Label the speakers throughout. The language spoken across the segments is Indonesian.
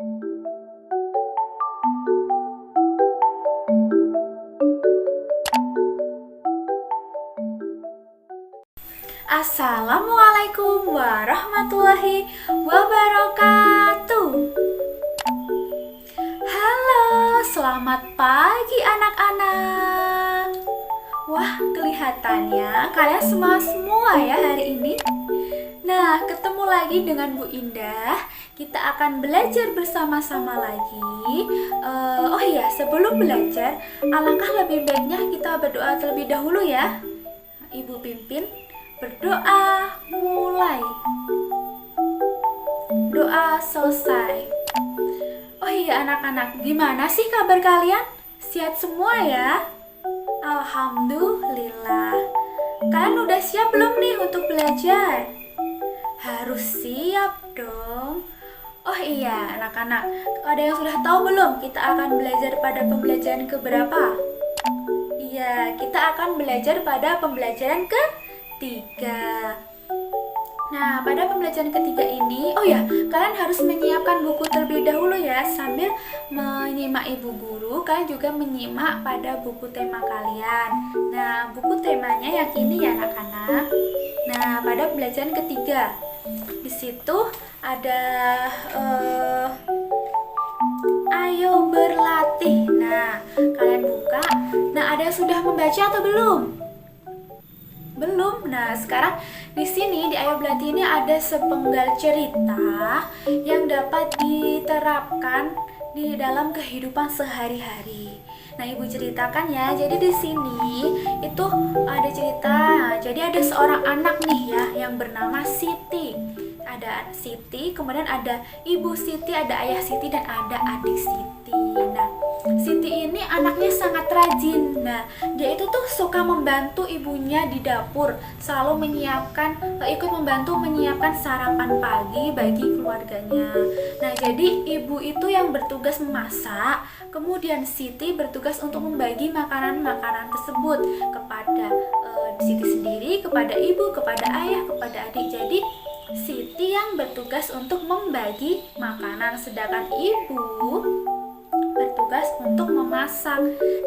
Speaker 1: Assalamualaikum warahmatullahi wabarakatuh. Halo, selamat pagi anak-anak. Wah, kelihatannya kalian semua ya hari ini. Nah, ketemu lagi dengan Bu Indah. Kita akan belajar bersama-sama lagi. Oh iya, sebelum belajar, alangkah lebih baiknya kita berdoa terlebih dahulu ya. Ibu pimpin berdoa mulai. Doa selesai. Oh iya anak-anak, gimana sih kabar kalian? Sehat semua ya? Alhamdulillah. Kalian udah siap belum nih untuk belajar? Harus siap dong. Oh iya anak-anak, ada yang sudah tahu belum kita akan belajar pada pembelajaran keberapa? Iya, kita akan belajar pada pembelajaran ketiga. Nah, pada pembelajaran ketiga ini, oh ya, kalian harus menyiapkan buku terlebih dahulu ya. Sambil menyimak ibu guru, kalian juga menyimak pada buku tema kalian. Nah, buku temanya yang ini ya anak-anak. Nah, pada pembelajaran ketiga, di situ ada ayo berlatih. Nah, kalian buka. Nah, ada yang sudah membaca atau belum? Belum. Nah, sekarang di sini di Ayo Berlatih ini ada sepenggal cerita yang dapat diterapkan di dalam kehidupan sehari-hari. Nah, Ibu ceritakan ya. Jadi di sini itu ada cerita. Jadi ada seorang anak nih ya yang bernama Siti. Ada Siti, kemudian ada Ibu Siti, ada Ayah Siti, dan ada adik Siti. Nah, Siti ini anaknya sangat rajin. Nah, dia itu tuh suka membantu ibunya di dapur, selalu ikut membantu menyiapkan sarapan pagi bagi keluarganya. Nah, jadi ibu itu yang bertugas memasak, kemudian Siti bertugas untuk membagi makanan-makanan tersebut kepada Siti sendiri, kepada ibu, kepada ayah, kepada adik. Jadi Siti yang bertugas untuk membagi makanan, sedangkan ibu bertugas untuk memasak.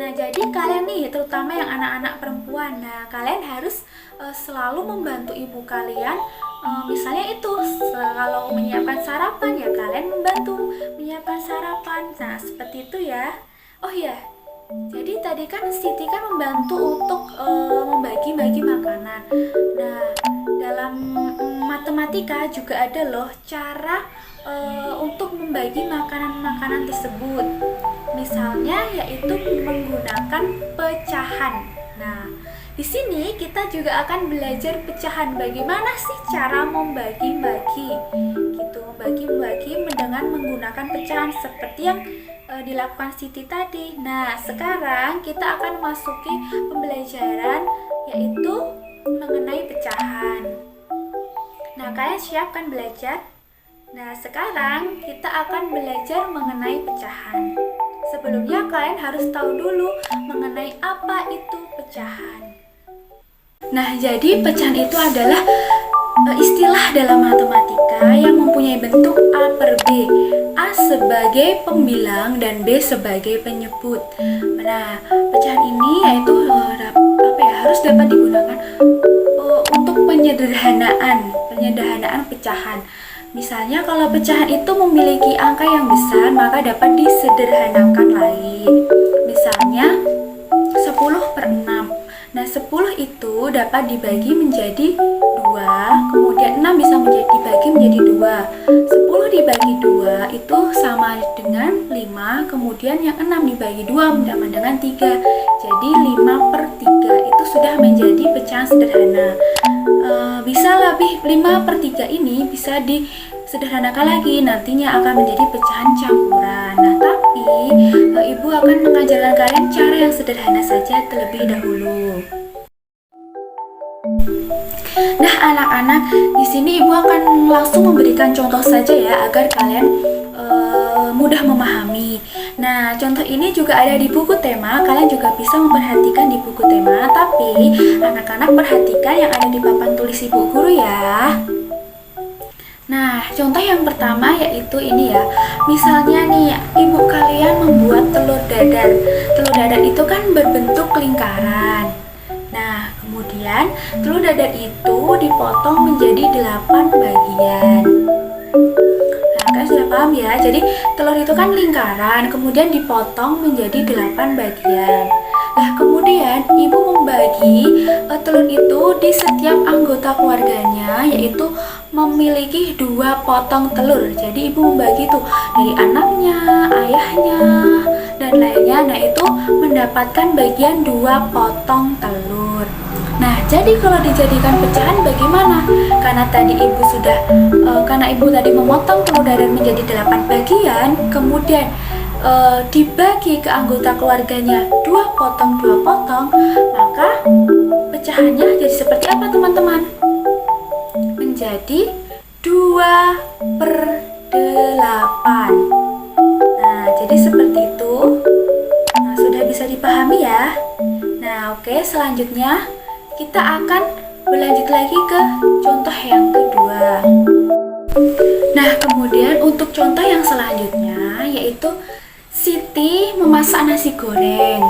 Speaker 1: Nah, jadi kalian nih, terutama yang anak-anak perempuan, nah kalian harus selalu membantu ibu kalian. Misalnya itu kalau menyiapkan sarapan ya kalian membantu menyiapkan sarapan. Nah, seperti itu ya. Oh ya, jadi tadi kan Siti kan membantu untuk membagi-bagi makanan. Nah, dalam matematika juga ada loh cara untuk membagi makanan-makanan tersebut. Misalnya yaitu menggunakan pecahan. Nah, di sini kita juga akan belajar pecahan. Bagaimana sih cara membagi-bagi? Gitu, membagi-bagi dengan menggunakan pecahan seperti yang dilakukan Siti tadi. Nah, sekarang kita akan masuki pembelajaran yaitu mengenai pecahan. Nah, kalian siap kan belajar? Nah, sekarang kita akan belajar mengenai pecahan. Sebelumnya kalian harus tahu dulu mengenai apa itu pecahan. Nah, jadi pecahan itu adalah istilah dalam matematika yang mempunyai bentuk A per B. A sebagai pembilang dan B sebagai penyebut. Nah, pecahan ini yaitu harus dapat digunakan untuk penyederhanaan pecahan. Misalnya kalau pecahan itu memiliki angka yang besar, maka dapat disederhanakan lagi. Misalnya 10/6. Nah, 10 itu dapat dibagi menjadi 2, kemudian 6 bisa dibagi menjadi 2. 10 dibagi 2 itu sama dengan 5, kemudian yang 6 dibagi 2 sama dengan 3. Jadi 5/3 itu sudah menjadi pecahan sederhana. Bisa lebih 5/3 ini bisa disederhanakan lagi, nantinya akan menjadi pecahan campuran. Nah, tapi ibu akan mengajarkan kalian cara yang sederhana saja terlebih dahulu. Nah, anak-anak, di sini ibu akan langsung memberikan contoh saja ya agar kalian mudah memahami. Nah, contoh ini juga ada di buku tema. Kalian juga bisa memperhatikan di buku tema, tapi anak-anak perhatikan yang ada di papan tulis ibu guru ya. Nah, contoh yang pertama yaitu ini ya. Misalnya nih, ibu kalian membuat telur dadar. Telur dadar itu kan berbentuk lingkaran. Nah, kemudian telur dadar itu dipotong menjadi 8 bagian. Nah, kalian sudah paham ya? Jadi, telur itu kan lingkaran, kemudian dipotong menjadi 8 bagian. Nah, kemudian ibu membagi telur itu di setiap anggota keluarganya, yaitu memiliki 2 potong telur. Jadi ibu membagi tuh dari anaknya, ayahnya, dan lainnya. Nah, itu mendapatkan bagian 2 potong telur. Nah, jadi kalau dijadikan pecahan bagaimana? Karena ibu tadi memotong telur dadar menjadi 8 bagian, kemudian dibagi ke anggota keluarganya 2 potong 2 potong, maka pecahannya jadi seperti apa teman-teman? Menjadi 2/8. Nah, jadi seperti itu. Nah, sudah bisa dipahami ya. Nah, oke, selanjutnya kita akan berlanjut lagi ke contoh yang kedua. Nah, kemudian untuk contoh yang selanjutnya yaitu Siti memasak nasi goreng.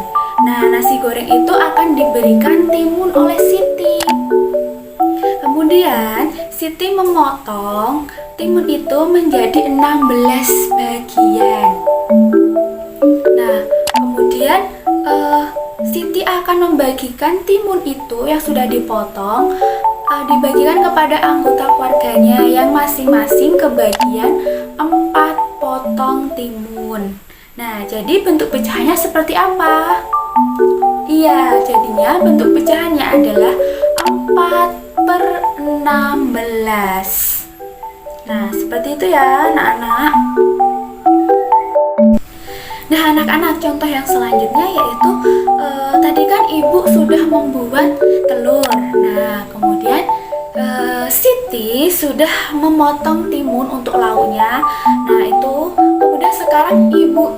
Speaker 1: Nah, nasi goreng itu akan diberikan timun oleh Siti. Kemudian Siti memotong timun itu menjadi 16 bagian. Nah, kemudian Siti akan membagikan timun itu yang sudah dipotong dibagikan kepada anggota keluarganya yang masing-masing kebagian 4 potong timun. Nah, jadi bentuk pecahannya seperti apa? Iya, jadinya bentuk pecahannya adalah 4/16. Nah, seperti itu ya anak-anak. Nah, anak-anak, contoh yang selanjutnya yaitu tadi kan ibu sudah membuat telur. Nah, kemudian Siti sudah memotong timun untuk lauknya. Nah, itu kemudian sekarang ibu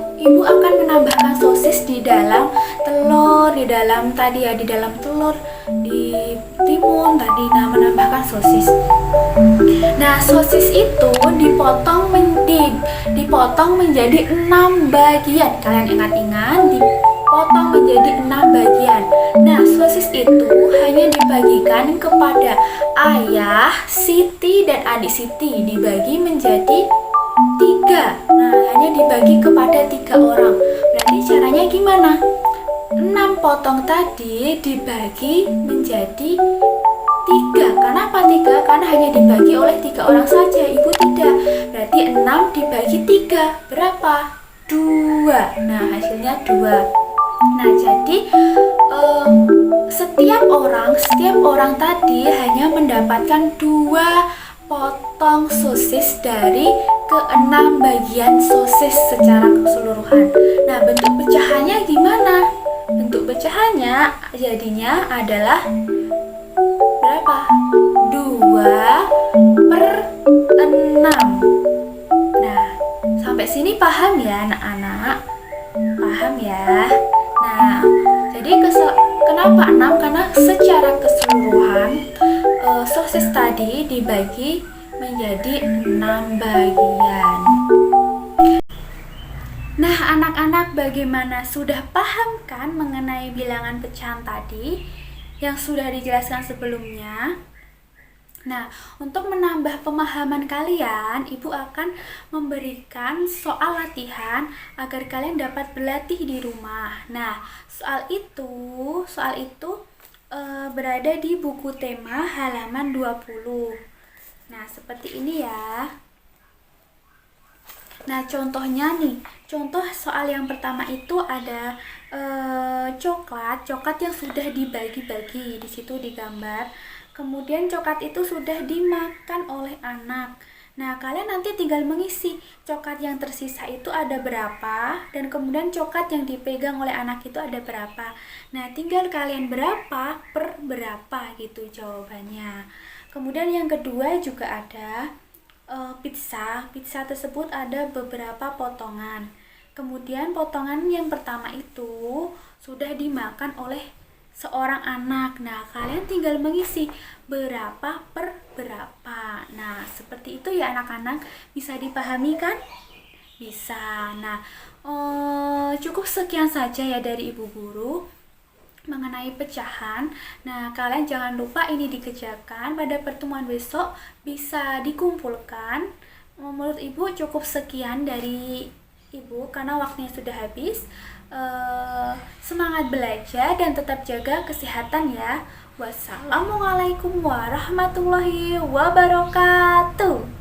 Speaker 1: akan menambahkan sosis di dalam telur, di dalam telur, di timun tadi. Nah, menambahkan sosis. Nah, sosis itu dipotong menjadi 6 bagian. Kalian ingat-ingat, dipotong menjadi 6 bagian. Nah, sosis itu hanya dibagikan kepada ayah Siti dan adik Siti, dibagi menjadi 3. Nah, hanya dibagi kepada 3 orang. Berarti caranya gimana? 6 potong tadi dibagi menjadi 3. Kenapa 3? Karena hanya dibagi oleh 3 orang saja, ibu tidak. Berarti 6 dibagi 3 berapa? 2. Nah, hasilnya 2. Nah, jadi setiap orang tadi hanya mendapatkan 2 potong sosis dari ke-6 bagian sosis secara keseluruhan. Nah, bentuk pecahannya gimana? Bentuk pecahannya jadinya adalah berapa? 2/6. Nah, sampai sini paham ya anak-anak? Paham ya? Nah, jadi kenapa 6? Karena secara keseluruhan sosis tadi dibagi menjadi 6 bagian. Nah, anak-anak, bagaimana? Sudah paham kan mengenai bilangan pecahan tadi yang sudah dijelaskan sebelumnya? Nah, untuk menambah pemahaman kalian, ibu akan memberikan soal latihan agar kalian dapat berlatih di rumah. Nah, soal itu berada di buku tema halaman 20. Nah, seperti ini ya. Nah, contohnya nih, contoh soal yang pertama itu ada coklat yang sudah dibagi-bagi, di situ digambar. Kemudian coklat itu sudah dimakan oleh anak. Nah, kalian nanti tinggal mengisi coklat yang tersisa itu ada berapa, dan kemudian coklat yang dipegang oleh anak itu ada berapa. Nah, tinggal kalian berapa per berapa gitu jawabannya. Kemudian yang kedua juga ada pizza tersebut ada beberapa potongan. Kemudian potongan yang pertama itu sudah dimakan oleh seorang anak. Nah, kalian tinggal mengisi berapa per berapa. Nah, seperti itu ya anak-anak. Bisa dipahami kan? Bisa. Nah, cukup sekian saja ya dari Ibu Guru mengenai pecahan. Nah, kalian jangan lupa ini dikerjakan pada pertemuan besok, bisa dikumpulkan. Menurut Ibu cukup sekian dari Ibu karena waktunya sudah habis. Semangat belajar dan tetap jaga kesehatan ya. Wassalamualaikum warahmatullahi wabarakatuh.